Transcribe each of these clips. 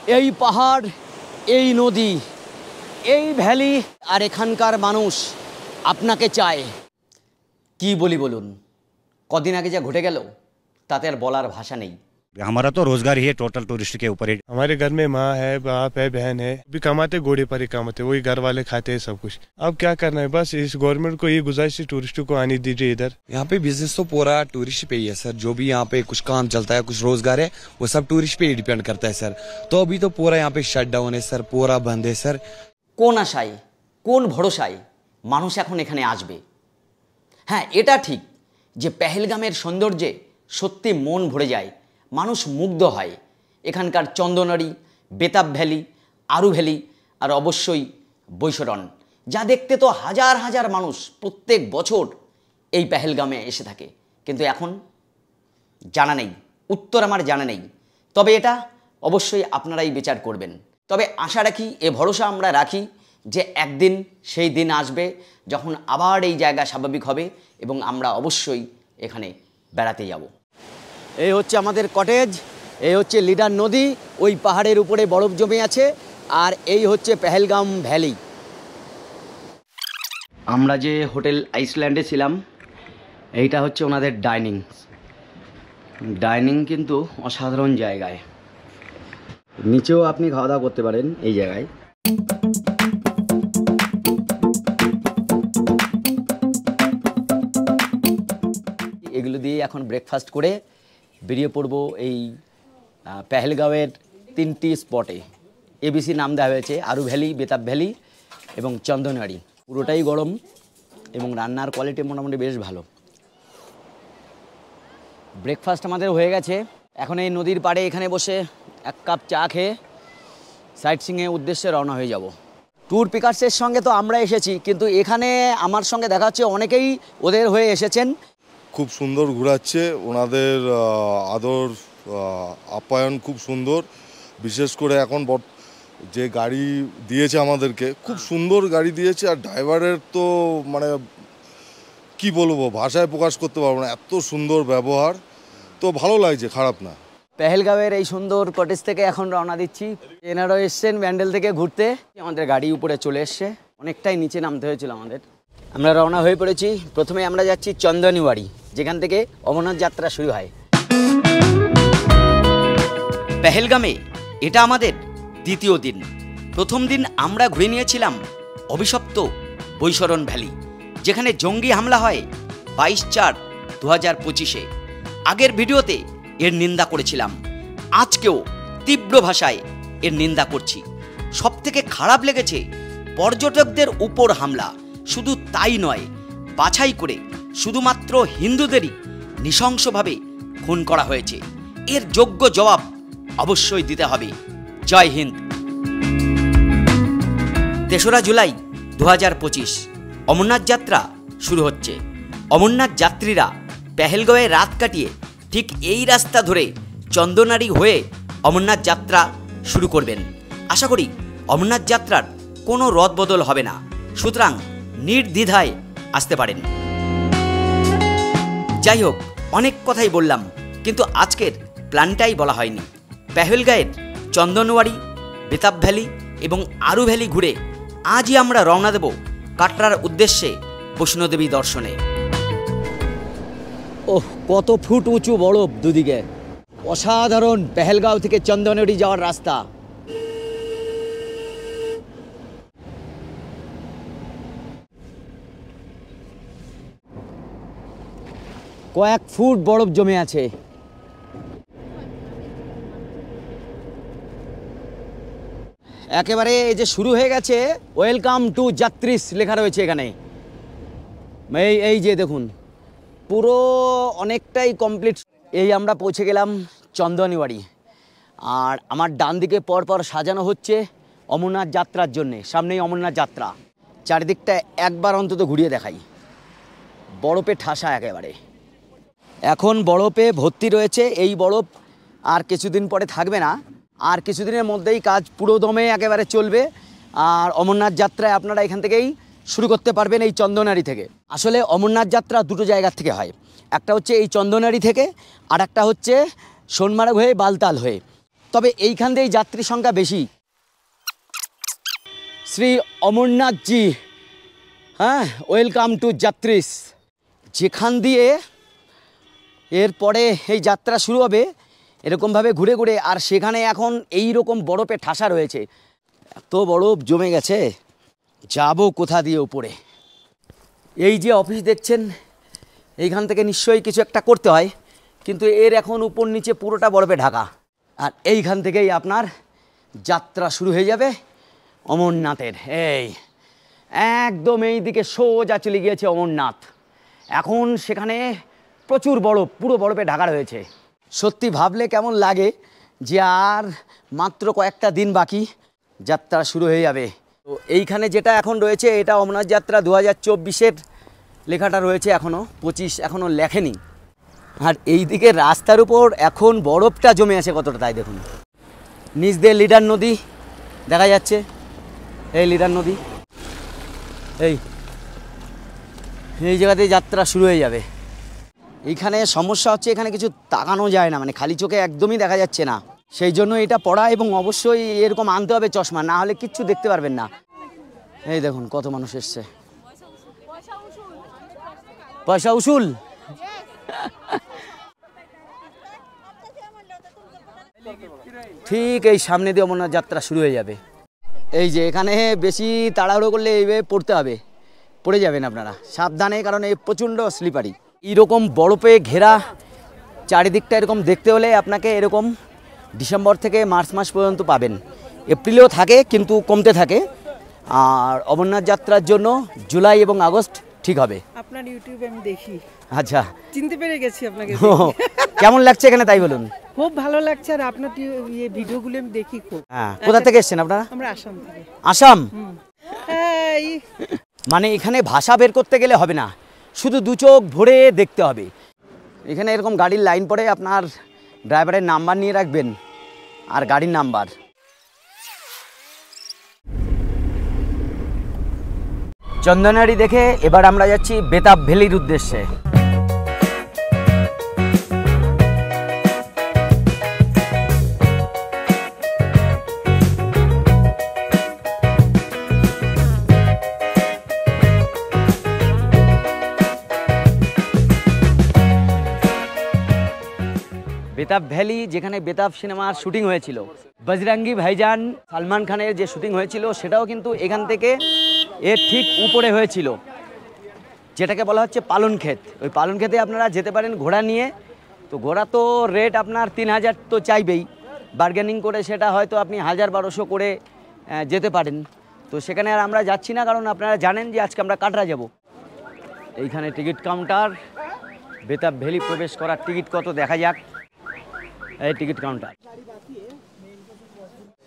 এই পাহাড়, এই নদী, এই ভ্যালি আর এখানকার মানুষ আপনাকে চায়। কি বলি বলুন, কদিন আগে যা ঘটে গেল তাতে আর বলার ভাষা নেই। हमारा तो रोजगार ही है टोटल टूरिस्ट के ऊपर ही। हमारे घर में माँ है, बाप है, बहन है, भी कमाते घोड़े पर ही कमाते, वही घर वाले खाते हैं सब कुछ। अब क्या करना है, बस इस गवर्नमेंट को ये गुजारिश है टूरिस्टों को आने दीजिए इधर। यहाँ पे बिजनेस तो पूरा टूरिस्ट पे ही है सर। जो भी यहाँ पे कुछ काम चलता है, कुछ रोजगार है, वो सब टूरिस्ट पे ही डिपेंड करता है सर। तो अभी तो पूरा यहाँ पे शट डाउन है सर, पूरा बंद है सर। কোন আশায়, কোন ভরসায় মানুষ এখন এখানে আসবে? হ্যাঁ, এটা ঠিক যে পেহেলগামের সৌন্দর্যে সত্যি মন ভরে যায়, মানুষ মুগ্ধ হয়। এখানকার চন্দনারি, বেতাব ভ্যালি, আরু ভ্যালি আর অবশ্যই বৈশরণ, যা দেখতে তো হাজার হাজার মানুষ প্রত্যেক বছর এই পেহেলগামে এসে থাকে। কিন্তু এখন জানা নেই, উত্তর আমার জানা নেই। তবে এটা অবশ্যই আপনারাই বিচার করবেন। তবে আশা রাখি, এ ভরসা আমরা রাখি যে একদিন সেই দিন আসবে যখন আবার এই জায়গা স্বাভাবিক হবে এবং আমরা অবশ্যই এখানে বেড়াতে যাব। এই হচ্ছে আমাদের কটেজ, এই হচ্ছে লিডার নদী, ওই পাহাড়ের উপরে বরফ জমে আছে, আর এই হচ্ছে পেহেলগাম ভ্যালি। আমরা যে হোটেল আইসল্যান্ডে ছিলাম, এইটা হচ্ছে ওনাদের ডাইনিং কিন্তু অসাধারণ জায়গায়। নিচেও আপনি খাওয়া দাওয়া করতে পারেন এই জায়গায়। এগুলো দিয়ে এখন ব্রেকফাস্ট করে বেরিয়ে পড়বো এই পেহেলগাঁওয়ের 3টি স্পটে। ABC নাম দেওয়া হয়েছে, আরু ভ্যালি, বেতাব ভ্যালি এবং চন্দনারি। পুরোটাই গরম এবং রান্নার কোয়ালিটি মোটামুটি বেশ ভালো। ব্রেকফাস্ট আমাদের হয়ে গেছে। এখন এই নদীর পাড়ে এখানে বসে এক কাপ চা খেয়ে সাইট সিইংয়ের উদ্দেশ্যে রওনা হয়ে যাব। ট্যুর পিকার্সের সঙ্গে তো আমরা এসেছি, কিন্তু এখানে আমার সঙ্গে দেখা হচ্ছে অনেকেই ওদের হয়ে এসেছেন। খুব সুন্দর ঘোরাচ্ছে, ওনাদের আদর আপ্যায়ন খুব সুন্দর। বিশেষ করে এখন যে গাড়ি দিয়েছে আমাদেরকে, খুব সুন্দর গাড়ি দিয়েছে। আর ড্রাইভারের তো মানে কি বলবো, ভাষায় প্রকাশ করতে পারবো না, এত সুন্দর ব্যবহার। তো ভালো লাগছে, খারাপ না। পেহেলগাঁওয়ের এই সুন্দর কটেজ থেকে এখন রওনা দিচ্ছি। এনারাও এসছেন ব্যান্ডেল থেকে ঘুরতে। আমাদের গাড়ি উপরে চলে এসছে, অনেকটাই নিচে নামতে হয়েছিল আমাদের। আমরা রওনা হয়ে পড়েছি। প্রথমে আমরা যাচ্ছি চন্দনওয়ারি, যেখান থেকে অমরনাথ যাত্রা শুরু হয়। পেহেলগামে এটা আমাদের দ্বিতীয় দিন। প্রথম দিন আমরা ঘুরে নিয়েছিলাম অভিশপ্ত বৈশরণ ভ্যালি, যেখানে জঙ্গি হামলা হয় 22/4/2025-এ। আগের ভিডিওতে এর নিন্দা করেছিলাম, আজকেও তীব্র ভাষায় এর নিন্দা করছি। সবথেকে খারাপ লেগেছে পর্যটকদের উপর হামলা। শুধু তাই নয়, বাছাই করে শুধুমাত্র হিন্দুদেরই নৃশংসভাবে খুন করা হয়েছে। এর যোগ্য জবাব অবশ্যই দিতে হবে। জয় হিন্দ। 3রা জুলাই 2025 অমরনাথ যাত্রা শুরু হচ্ছে। অমরনাথ যাত্রীরা পেহেলগাঁওয়ে রাত কাটিয়ে ঠিক এই রাস্তা ধরে চন্দনারি হয়ে অমরনাথ যাত্রা শুরু করবেন। আশা করি অমরনাথ যাত্রার কোনো রদবদল হবে না, সুতরাং নির্দ্বিধায় আসতে পারেন। যাই হোক, অনেক কথাই বললাম, কিন্তু আজকের প্ল্যানটাই বলা হয়নি। পেহেলগাঁওয়ের চন্দনওয়ারি, বেতাব ভ্যালি এবং আরু ভ্যালি ঘুরে আজই আমরা রওনা দেব কাটরার উদ্দেশ্যে বৈষ্ণোদেবী দর্শনে। ওহ, কত ফুট উঁচু বরফ দুদিকে, অসাধারণ। পেহেলগাঁও থেকে চন্দনওয়ারি যাওয়ার রাস্তা। কয়েক ফুট বরফ জমে আছে। একেবারে এই যে শুরু হয়ে গেছে, ওয়েলকাম টু যাত্রীস লেখা রয়েছে এখানে। এই যে দেখুন, পুরো অনেকটাই কমপ্লিট। এই আমরা পৌঁছে গেলাম চন্দনওয়ারি, আর আমার ডান দিকে পরপর সাজানো হচ্ছে অমরনাথ যাত্রার জন্যে। সামনেই অমরনাথ যাত্রা। চারিদিকটা একবার অন্তত ঘুরিয়ে দেখাই। বরফে ঠাসা একেবারে। এখন বরফে ভর্তি রয়েছে। এই বরফ আর কিছুদিন পরে থাকবে না, আর কিছুদিনের মধ্যেই কাজ পুরো দমে একেবারে চলবে। আর অমরনাথ যাত্রায় আপনারা এখান থেকেই শুরু করতে পারবেন, এই চন্দনারি থেকে। আসলে অমরনাথ যাত্রা দুটো জায়গার থেকে হয়, একটা হচ্ছে এই চন্দনারি থেকে, আর একটা হচ্ছে সোনমার্গ হয়ে বালতাল হয়ে। তবে এইখান দিয়েই যাত্রী সংখ্যা বেশি। শ্রী অমরনাথজি, হ্যাঁ, ওয়েলকাম টু যাত্রীস। যেখান দিয়ে এরপরে এই যাত্রা শুরু হবে এরকমভাবে ঘুরে ঘুরে, আর সেখানে এখন এই রকম বরফে ঠাসা রয়েছে, এত বরফ জমে গেছে, যাব কোথা দিয়ে উপরে। এই যে অফিস দেখছেন, এইখান থেকে নিশ্চয়ই কিছু একটা করতে হয়, কিন্তু এর এখন উপর নিচে পুরোটা বরফে ঢাকা। আর এইখান থেকেই আপনার যাত্রা শুরু হয়ে যাবে অমরনাথের। এই একদম এই দিকে সোজা চলে গিয়েছে অমরনাথ। এখন সেখানে প্রচুর বরফ, পুরো বরফে ঢাকা রয়েছে। সত্যি ভাবলে কেমন লাগে যে আর মাত্র কয়েকটা দিন বাকি, যাত্রা শুরু হয়ে যাবে। তো এইখানে যেটা এখন রয়েছে এটা অমরনাথ যাত্রা 2024-এর লেখাটা রয়েছে, এখনও 25 এখনও লেখেনি। আর এই দিকে রাস্তার উপর এখন বরফটা জমে আছে কতটা, তাই দেখুন। নিচ দিয়ে লিডার নদী দেখা যাচ্ছে, এই লিডার নদী, এই জায়গাতে যাত্রা শুরু হয়ে যাবে। এইখানে সমস্যা হচ্ছে এখানে কিছু তাকানো যায় না, মানে খালি চোখে একদমই দেখা যাচ্ছে না, সেই জন্য এটা পড়া এবং অবশ্যই এরকম আনতে হবে চশমা, না হলে কিচ্ছু দেখতে পারবেন না। এই দেখুন কত মানুষ এসছে, পয়সা উসুল। ঠিক এই সামনে দিয়ে অমরনাথ যাত্রা শুরু হয়ে যাবে। এই যে এখানে বেশি তাড়াহুড়ো করলে এইভাবে পড়তে হবে, পড়ে যাবেন আপনারা, সাবধানে, কারণ এই প্রচণ্ড স্লিপারি। এইরকম বরফে ঘেরা চারিদিকটা এরকম দেখতে হলে আপনাকে এরকম ডিসেম্বর থেকে মার্চ মাস পর্যন্ত পাবেন। এপ্রিলেও থাকে কিন্তু কমতে থাকে, আর অমরনাথ যাত্রার জন্য জুলাই এবং আগস্ট ঠিক হবে। আপনার ইউটিউবে আমি দেখি। আচ্ছা, চিনতে পেরে গেছি আপনাকে। কেমন লাগছে এখানে তাই বলুন? খুব ভালো লাগছে, আর আপনার ভিডিওগুলো আমি দেখি খুব। হ্যাঁ, কোথা থেকে এসেছেন আপনারা? আমরা আসাম থেকে। আসাম? এই মানে এখানে ভাষা বের করতে গেলে হবে না, শুধু দু চোখ ভরে দেখতে হবে। এখানে এরকম গাড়ির লাইন পড়ে, আপনার ড্রাইভারের নাম্বার নিয়ে রাখবেন আর গাড়ির নাম্বার। চন্দনারি দেখে এবার আমরা যাচ্ছি বেতাব ভ্যালির উদ্দেশ্যে। বেতাব ভ্যালি, যেখানে বেতাব সিনেমার শুটিং হয়েছিল, বজরঙ্গি ভাইজান সালমান খানের যে শুটিং হয়েছিল সেটাও কিন্তু এখান থেকে এর ঠিক উপরে হয়েছিল, যেটাকে বলা হচ্ছে পালন ক্ষেত। ওই পালন ক্ষেতে আপনারা যেতে পারেন ঘোড়া নিয়ে। তো ঘোড়া তো রেট আপনার 3000 তো চাইবেই, বার্গেনিং করে সেটা হয়তো আপনি 1000-1200 করে যেতে পারেন। তো সেখানে আর আমরা যাচ্ছি না, কারণ আপনারা জানেন যে আজকে আমরা কাটরা যাব। এইখানে টিকিট কাউন্টার, বেতাব ভ্যালি প্রবেশ করার টিকিট কত দেখা যাক। এই টিকিট কাউন্টার।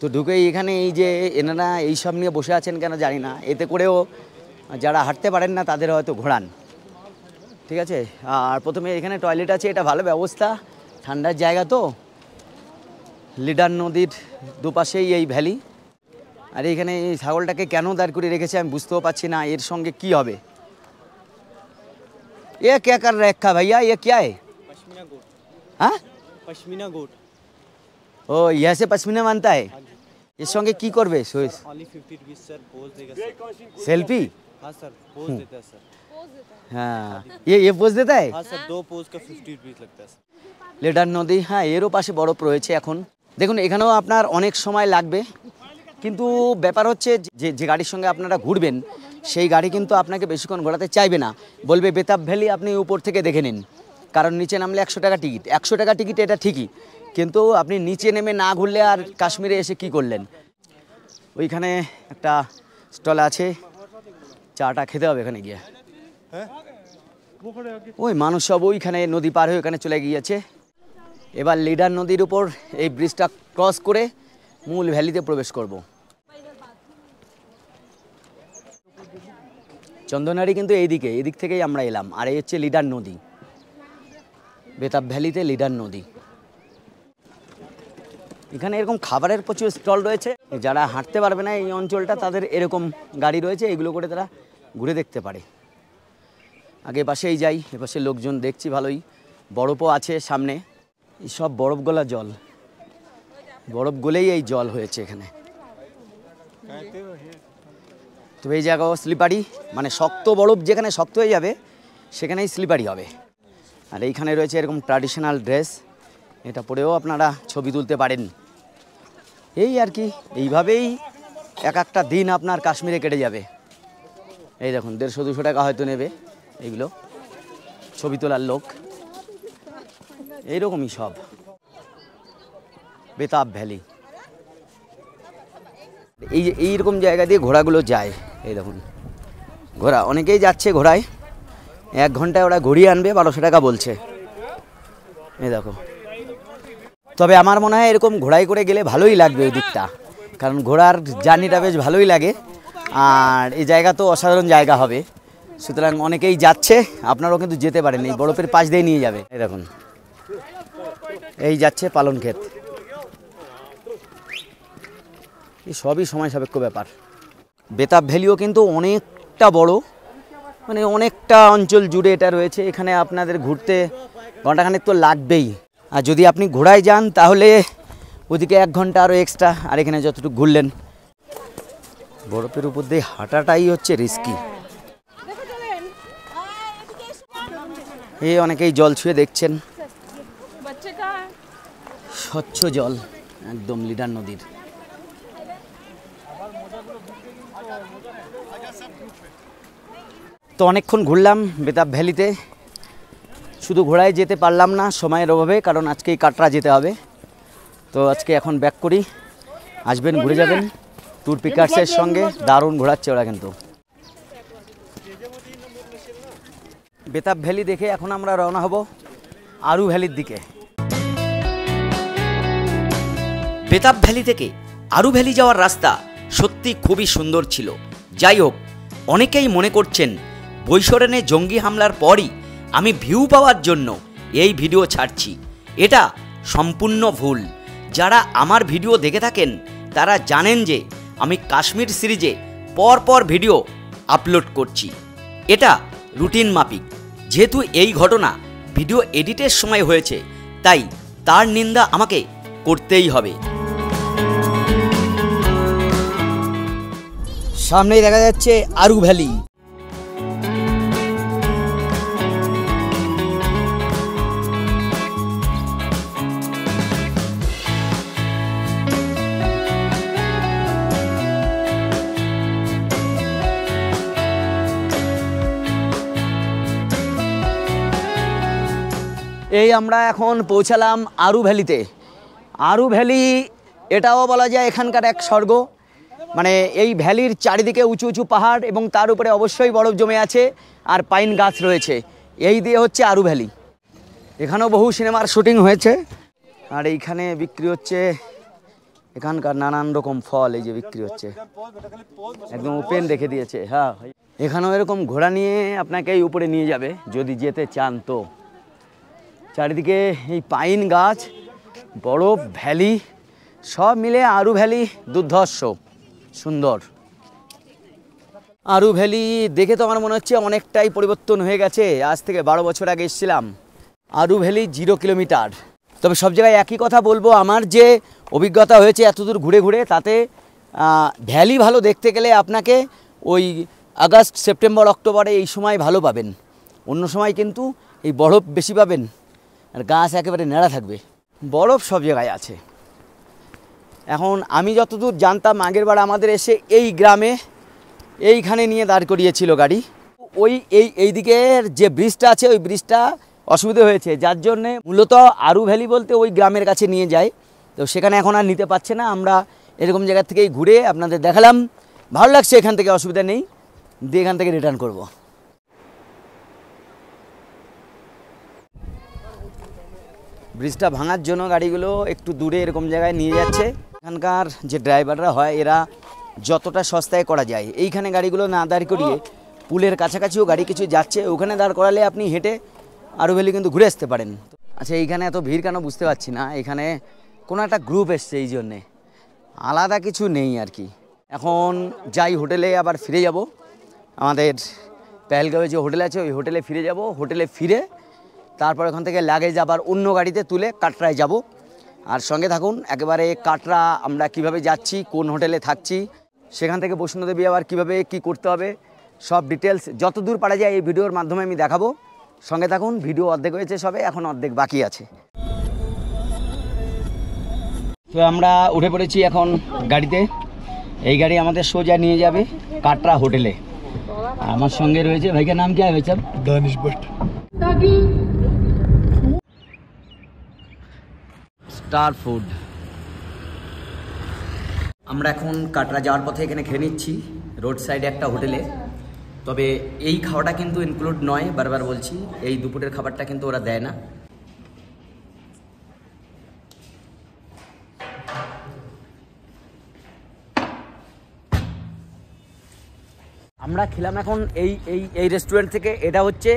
তো ঢুকেই এখানে এই যে এনারা এইসব নিয়ে বসে আছেন কেন জানি না, এতে করেও যারা হাঁটতে পারেন না তাদের হয়তো ঘোরান, ঠিক আছে। আর প্রথমে এখানে টয়লেট আছে, এটা ভালো ব্যবস্থা, ঠান্ডার জায়গা তো। লিডার নদীর দুপাশেই এই ভ্যালি। আর এখানে এই ছাগলটাকে কেন দাঁড় করে রেখেছে আমি বুঝতেও পারছি না, এর সঙ্গে কি হবে। এ কে কর রাখা ভাইয়া, এ क्या है? पश्मीना गोट। हाँ, पश्मीना गोट। ও यहाँ से पश्मीना मानता है। এর সঙ্গে কি করবে? ओनली 50 रुपीस सर, पोज देगा सर। सेल्फी? हाँ सर, पोज देता है सर। हाँ, ये पोज देता है। हाँ सर, 2 पोज का 50 रुपीस लगता है सर। লিডার নদী, হ্যাঁ, এরও পাশে বরফ রয়েছে এখন। দেখুন এখানেও আপনার অনেক সময় লাগবে, কিন্তু ব্যাপার হচ্ছে যে গাড়ির সঙ্গে আপনারা ঘুরবেন সেই গাড়ি কিন্তু আপনাকে বেশিক্ষণ ঘোরাতে চাইবে না, বলবে বেতাব ভ্যালি আপনি উপর থেকে দেখে নিন, কারণ নিচে নামলে 100 টাকা টিকিট। 100 টাকা টিকিট এটা ঠিকই, কিন্তু আপনি নিচে নেমে না ঘুরলে আর কাশ্মীরে এসে কি করলেন। ওইখানে একটা স্টল আছে, চাটা খেতে হবে এখানে গিয়ে। ওই মানুষ সব ওইখানে নদী পার হয়ে ওখানে চলে গিয়েছে। এবার লিডার নদীর উপর এই ব্রিজটা ক্রস করে মূল ভ্যালিতে প্রবেশ করব। চন্দনারি কিন্তু এদিক থেকেই আমরা এলাম, আর এই হচ্ছে লিডার নদী। বেতাব ভ্যালিতে লিডার নদী। এখানে এরকম খাবারের প্রচুর স্টল রয়েছে, যারা হাঁটতে পারবে না এই অঞ্চলটা তাদের এরকম গাড়ি রয়েছে, এগুলো করে তারা ঘুরে দেখতে পারে। আগে পাশেই যাই, এপাশে লোকজন দেখছি ভালোই, বরফও আছে সামনে, এই সব বরফ গলা জল। বরফ গলেই এই জল হয়েছে এখানে। তবে এই জায়গাও স্লিপারি, মানে শক্ত বরফ যেখানে শক্ত হয়ে যাবে সেখানেই স্লিপারি হবে। আর এইখানে রয়েছে এরকম ট্র্যাডিশনাল ড্রেস, এটা পরেও আপনারা ছবি তুলতে পারেন। এই আর কি, এইভাবেই এক একটা দিন আপনার কাশ্মীরে কেটে যাবে। এই দেখুন 150-200 টাকা হয়তো নেবে এইগুলো, ছবি তোলার লোক। এইরকমই সব। বেতাব ভ্যালি, এই যে এইরকম জায়গা দিয়ে ঘোড়াগুলো যায়। এই দেখুন ঘোড়া, অনেকেই যাচ্ছে ঘোড়ায়, 1 ঘন্টায় ওরা ঘুরিয়ে আনবে, 1200 টাকা বলছে। এই দেখো, তবে আমার মনে হয় এরকম ঘোড়ায় করে গেলে ভালোই লাগবে ওই দিকটা, কারণ ঘোড়ার জার্নিটা বেশ ভালোই লাগে। আর এই জায়গা তো অসাধারণ জায়গা হবে, সুতরাং অনেকেই যাচ্ছে, আপনারাও কিন্তু যেতে পারেন, এই বরফের পাশ দিয়ে নিয়ে যাবে। এই দেখুন এই যাচ্ছে পালন ক্ষেত, এই সবই সময় সাপেক্ষ ব্যাপার। বেতাব ভ্যালিও কিন্তু অনেকটা বড়, মানে অনেকটা অঞ্চল জুড়ে এটা রয়েছে। এখানে আপনাদের ঘুরতে ঘন্টাখানেক তো লাগবেই, আর যদি আপনি ঘোড়ায় যান তাহলে ওদিকে 1 ঘন্টা আরও এক্সট্রা। আর এখানে যতটুকু ঘুরলেন, বরফের উপর দিয়ে হাঁটাটাই হচ্ছে রিস্কি। এই অনেকেই জল ছুঁয়ে দেখছেন, স্বচ্ছ জল একদম লিডার নদীর। তো অনেকক্ষণ ঘুরলাম বেতাব ভ্যালিতে, শুধু ঘোড়ায় যেতে পারলাম না সময়ের অভাবে, কারণ আজকেই কাটরা যেতে হবে। তো আজকে এখন ব্যাক করি, আসবেন ঘুরে যাবেন ট্যুর পিকার্সের সঙ্গে, দারুণ ঘোরাচ্ছে ওরা কিন্তু। বেতাব ভ্যালি দেখে এখন আমরা রওনা হব আরু ভ্যালির দিকে। বেতাব ভ্যালি থেকে আরু ভ্যালি যাওয়ার রাস্তা সত্যি খুবই সুন্দর ছিল। যাই হোক, অনেকেই মনে করছেন বৈশরণে জঙ্গি হামলার পরই আমি ভিউ পাওয়ার জন্য এই ভিডিও ছাড়ছি। এটা সম্পূর্ণ ভুল। যারা আমার ভিডিও দেখে থাকেন তারা জানেন যে আমি কাশ্মীর সিরিজে পরপর ভিডিও আপলোড করছি, এটা রুটিন মাফিক। যেহেতু এই ঘটনা ভিডিও এডিটের সময় হয়েছে, তাই তার নিন্দা আমাকে করতেই হবে। সামনেই দেখা যাচ্ছে আরু ভ্যালি। এই আমরা এখন পৌঁছালাম আরু ভ্যালিতে। আরু ভ্যালি এটাও বলা যায় এখানকার এক স্বর্গ, মানে এই ভ্যালির চারিদিকে উঁচু উঁচু পাহাড় এবং তার উপরে অবশ্যই বরফ জমে আছে আর পাইন গাছ রয়েছে। এই দিয়ে হচ্ছে আরু ভ্যালি। এখানেও বহু সিনেমার শুটিং হয়েছে। আর এইখানে বিক্রি হচ্ছে এখানকার নানান রকম ফল, এই যে বিক্রি হচ্ছে, একদম ওপেন রেখে দিয়েছে। হ্যাঁ, এখানেও এরকম ঘোড়া নিয়ে আপনাকে এই উপরে নিয়ে যাবে যদি যেতে চান। তো চারিদিকে এই পাইন গাছ, বরফ, ভ্যালি সব মিলে আরু ভ্যালি দুর্ধর্ষ সুন্দর। আরু ভ্যালি দেখে তো আমার মনে হচ্ছে অনেকটাই পরিবর্তন হয়ে গেছে। আজ থেকে 12 বছর আগে এসেছিলাম। আরু ভ্যালি 0 কিলোমিটার। তবে সব জায়গায় একই কথা বলবো, আমার যে অভিজ্ঞতা হয়েছে এতদূর ঘুরে ঘুরে, তাতে ভ্যালি ভালো দেখতে গেলে আপনাকে ওই আগস্ট, সেপ্টেম্বর, অক্টোবরে এই সময় ভালো পাবেন। অন্য সময় কিন্তু এই বরফ বেশি পাবেন আর গাছ একেবারে নেড়া থাকবে। বরফ সব জায়গায় আছে। এখন আমি যতদূর জানতাম, আগের বার আমাদের এসে এই গ্রামে এইখানে নিয়ে দাঁড় করিয়েছিল গাড়ি। ওই এই দিকের যে ব্রিজটা আছে ওই ব্রিজটা অসুবিধা হয়েছে, যার জন্যে মূলত আরু ভ্যালি বলতে ওই গ্রামের কাছে নিয়ে যায়। তো সেখানে এখন আর নিতে পারছে না। আমরা এরকম জায়গা থেকেই ঘুরে আপনাদের দেখালাম, ভালো লাগছে এখান থেকে, অসুবিধা নেই, দিয়ে এখান থেকে রিটার্ন করব। ব্রিজটা ভাঙার জন্য গাড়িগুলো একটু দূরে এরকম জায়গায় নিয়ে যাচ্ছে। এখানকার যে ড্রাইভাররা হয় এরা যতটা সস্তায় করা যায় এইখানে গাড়িগুলো না দাঁড় করিয়ে পুলের কাছাকাছিও গাড়ি কিছু যাচ্ছে, ওখানে দাঁড় করালে আপনি হেঁটে আরু ভ্যালি কিন্তু ঘুরে আসতে পারেন। আচ্ছা, এইখানে এত ভিড় কেন বুঝতে পারছি না। এখানে কোনো একটা গ্রুপ এসছে, এই জন্যে, আলাদা কিছু নেই আর কি। এখন যাই হোটেলে, আবার ফিরে যাব। আমাদের পেহেলগাঁওয়ে যে হোটেল আছে ওই হোটেলে ফিরে যাব। হোটেলে ফিরে তারপর ওখান থেকে লাগেজ আবার অন্য গাড়িতে তুলে কাটরায় যাব। আর সঙ্গে থাকুন, একেবারে কাটরা আমরা কিভাবে যাচ্ছি, কোন হোটেলে থাকছি, সেখান থেকে বৈষ্ণোদেবী আবার কীভাবে কি করতে হবে, সব ডিটেলস যত দূর পারা যায় এই ভিডিওর মাধ্যমে আমি দেখাবো। সঙ্গে থাকুন, ভিডিও অর্ধেক হয়েছে সবে, এখন অর্ধেক বাকি আছে। তো আমরা উঠে পড়েছি এখন গাড়িতে। এই গাড়ি আমাদের সোজা নিয়ে যাবে কাটরা হোটেলে। আমার সঙ্গে রয়েছে ভাইকে, নাম কি है sir? Danish Bhatt. Star food. আমরা এখন কাটরা যাওয়ার পথে এখানে খেয়ে নিচ্ছি রোড সাইডে একটা হোটেলে। তবে এই খাওয়াটা কিন্তু ইনক্লুড নয়, বারবার বলছি, এই দুপুরের খাবারটা কিন্তু ওরা দেয় না। আমরা খেলাম এখন এই এই এই রেস্টুরেন্ট থেকে। এটা হচ্ছে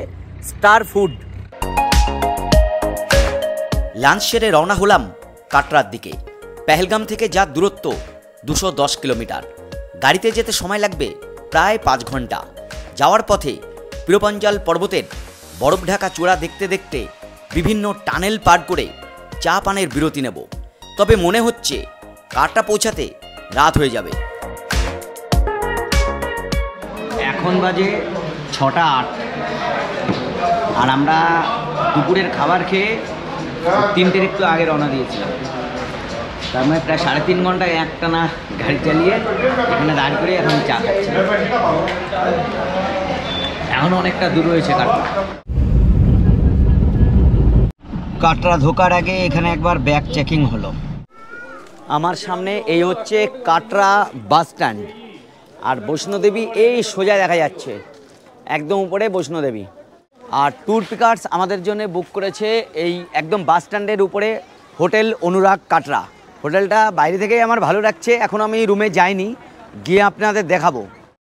স্টার ফুড। লাঞ্চ সেরে রওনা হলাম কাটরার দিকে। পেহেলগাম থেকে যা দূরত্ব 210 কিলোমিটার, গাড়িতে যেতে সময় লাগবে প্রায় 5 ঘন্টা। যাওয়ার পথে পিরোপাঞ্জাল পর্বতের বরফ ঢাকা চূড়া দেখতে দেখতে বিভিন্ন টানেল পার করে চা পানের বিরতি নেব। তবে মনে হচ্ছে কাটরা পৌঁছাতে রাত হয়ে যাবে। এখন বাজে 6টা 8, আর আমরা দুপুরের খাবার খেয়ে 3টের একটু আগে রওনা দিয়েছিলাম। তার মানে প্রায় 3.5 ঘন্টায় একটানা গাড়ি চালিয়ে এখানে দাঁড় করে এখন চা খাচ্ছি। এখন অনেকটা দূর রয়েছে কাটরা। কাটরা ঢোকার আগে এখানে একবার ব্যাগ চেকিং হলো। আমার সামনে এই হচ্ছে কাটরা বাস স্ট্যান্ড, আর বৈষ্ণোদেবী এই সোজা দেখা যাচ্ছে, একদম উপরে বৈষ্ণোদেবী। আর ট্যুর পিকার্স আমাদের জন্য বুক করেছে এই একদম বাস স্ট্যান্ডের উপরে হোটেল অনুরাগ কাটরা। হোটেলটা বাইরে থেকেই আমার ভালো লাগছে। এখন আমি রুমে যাইনি, গিয়ে আপনাদের দেখাবো।